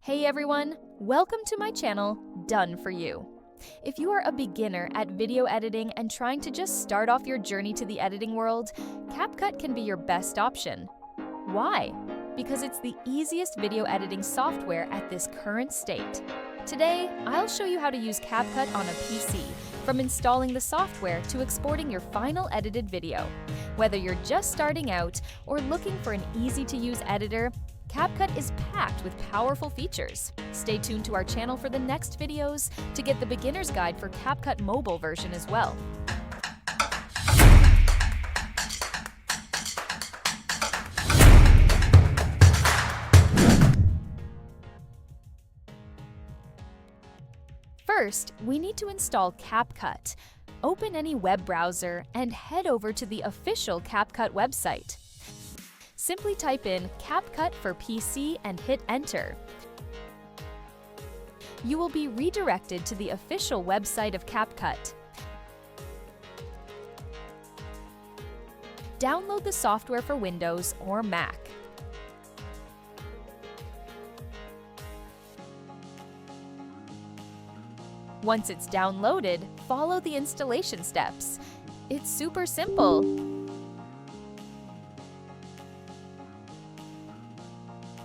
Hey everyone, welcome to my channel, Done For You. If you are a beginner at video editing and trying to just start off your journey to the editing world, CapCut can be your best option. Why? Because it's the easiest video editing software at this current state. Today, I'll show you how to use CapCut on a PC, from installing the software to exporting your final edited video. Whether you're just starting out or looking for an easy-to-use editor, CapCut is packed with powerful features. Stay tuned to our channel for the next videos to get the beginner's guide for CapCut mobile version as well. First, we need to install CapCut. Open any web browser and head over to the official CapCut website. Simply type in CapCut for PC and hit enter. You will be redirected to the official website of CapCut. Download the software for Windows or Mac. Once it's downloaded, follow the installation steps. It's super simple.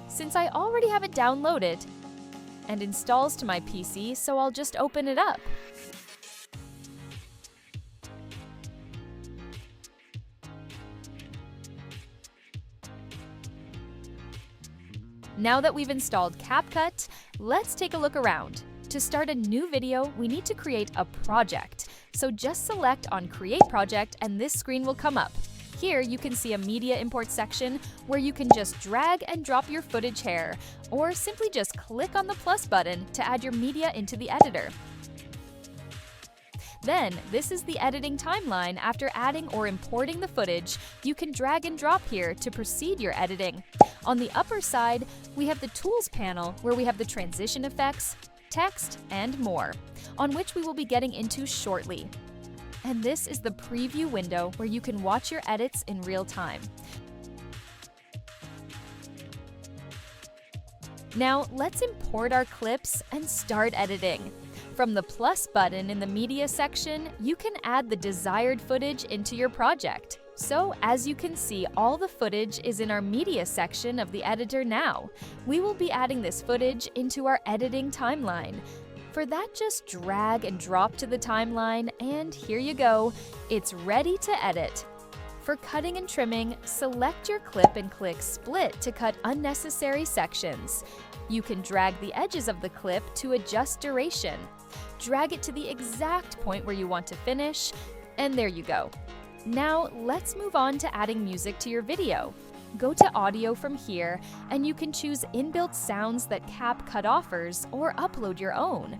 Since I already have it downloaded and installs to my PC, so I'll just open it up. Now that we've installed CapCut, let's take a look around. To start a new video, we need to create a project. So just select on Create Project and this screen will come up. Here you can see a media import section where you can just drag and drop your footage here, or simply just click on the plus button to add your media into the editor. Then, this is the editing timeline. After adding or importing the footage, you can drag and drop here to proceed your editing. On the upper side, we have the Tools panel where we have the transition effects, text, and more, on which we will be getting into shortly. And this is the preview window where you can watch your edits in real time. Now, let's import our clips and start editing. From the plus button in the media section, you can add the desired footage into your project. So, as you can see, all the footage is in our media section of the editor now. We will be adding this footage into our editing timeline. For that, just drag and drop to the timeline, and here you go. It's ready to edit. For cutting and trimming, select your clip and click Split to cut unnecessary sections. You can drag the edges of the clip to adjust duration. Drag it to the exact point where you want to finish, and there you go. Now, let's move on to adding music to your video. Go to Audio from here, and you can choose inbuilt sounds that CapCut offers or upload your own.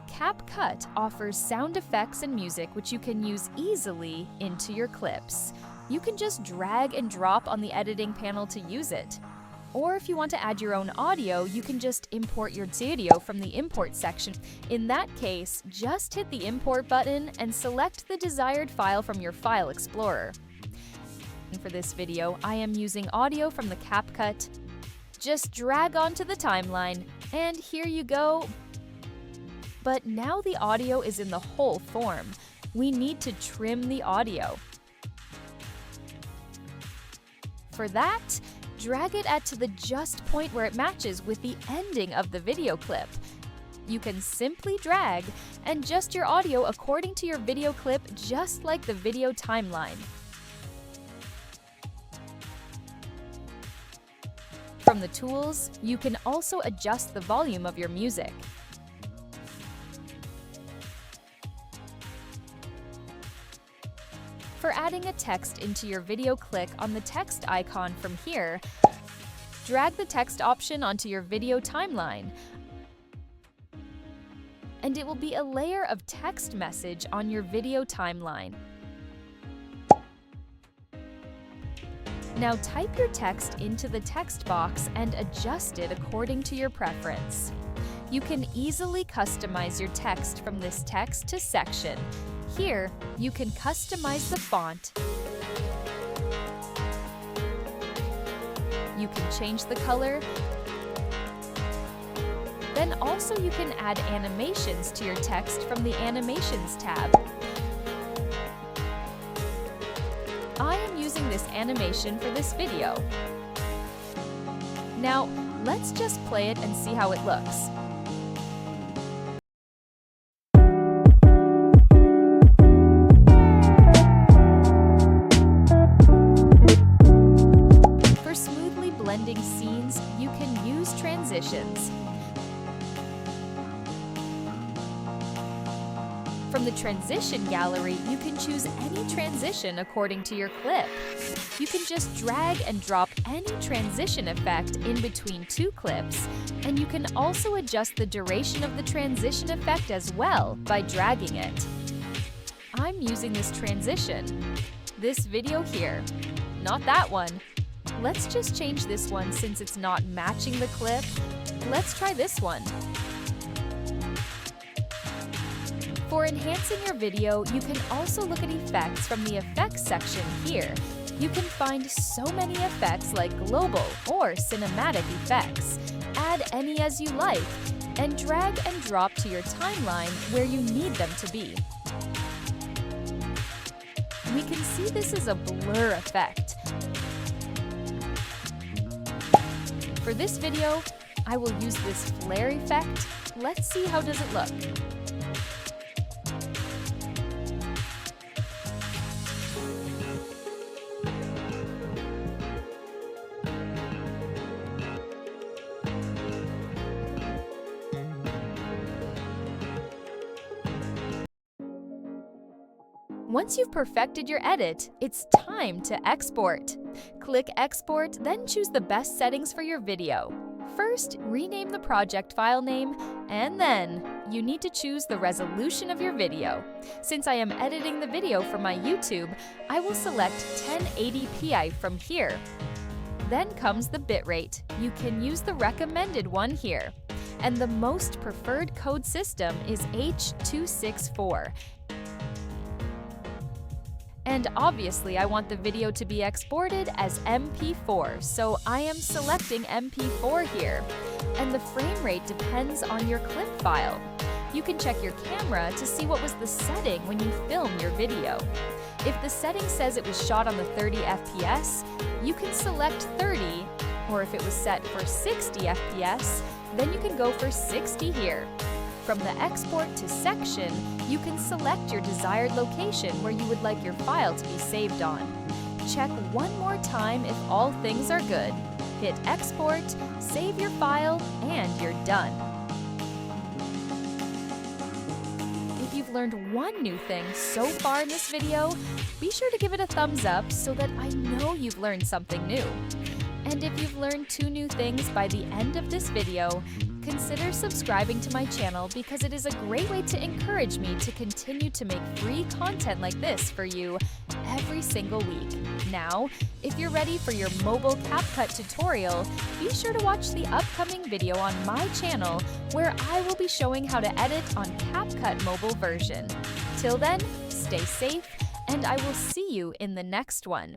CapCut offers sound effects and music which you can use easily into your clips. You can just drag and drop on the editing panel to use it. Or if you want to add your own audio, you can just import your audio from the import section. In that case, just hit the import button and select the desired file from your file explorer. For this video, I am using audio from the CapCut. Just drag onto the timeline, and here you go. But now the audio is in the whole form. We need to trim the audio. For that, drag it to the just point where it matches with the ending of the video clip. You can simply drag and adjust your audio according to your video clip, just like the video timeline. From the tools, you can also adjust the volume of your music. For adding a text into your video, click on the text icon from here. Drag the text option onto your video timeline, and it will be a layer of text message on your video timeline. Now type your text into the text box and adjust it according to your preference. You can easily customize your text from this text to section. Here, you can customize the font. You can change the color Then also you can add animations to your text from the Animations tab. I am using this animation for this video. Now, let's just play it and see how it looks. For smoothly blending scenes, you can use transitions. From the transition gallery, you can choose any transition according to your clip. You can just drag and drop any transition effect in between two clips, and you can also adjust the duration of the transition effect as well by dragging it. I'm using this transition, this video here, not that one. Let's just change this one since it's not matching the clip. Let's try this one. For enhancing your video, you can also look at effects from the Effects section here. You can find so many effects like global or cinematic effects. Add any as you like, and drag and drop to your timeline where you need them to be. We can see this is a blur effect. For this video, I will use this flare effect. Let's see how does it look. Once you've perfected your edit, it's time to export. Click Export, then choose the best settings for your video. First, rename the project file name, and then you need to choose the resolution of your video. Since I am editing the video for my YouTube, I will select 1080p from here. Then comes the bitrate. You can use the recommended one here. And the most preferred code system is H.264. And obviously, I want the video to be exported as MP4, so I am selecting MP4 here. And the frame rate depends on your clip file. You can check your camera to see what was the setting when you film your video. If the setting says it was shot on the 30 FPS, you can select 30, or if it was set for 60 FPS, then you can go for 60 here. From the Export to section, you can select your desired location where you would like your file to be saved on. Check one more time if all things are good. Hit Export, save your file, and you're done. If you've learned one new thing so far in this video, be sure to give it a thumbs up so that I know you've learned something new. And if you've learned 2 new things by the end of this video, consider subscribing to my channel because it is a great way to encourage me to continue to make free content like this for you every single week. Now, if you're ready for your mobile CapCut tutorial, be sure to watch the upcoming video on my channel where I will be showing how to edit on CapCut mobile version. Till then, stay safe, and I will see you in the next one.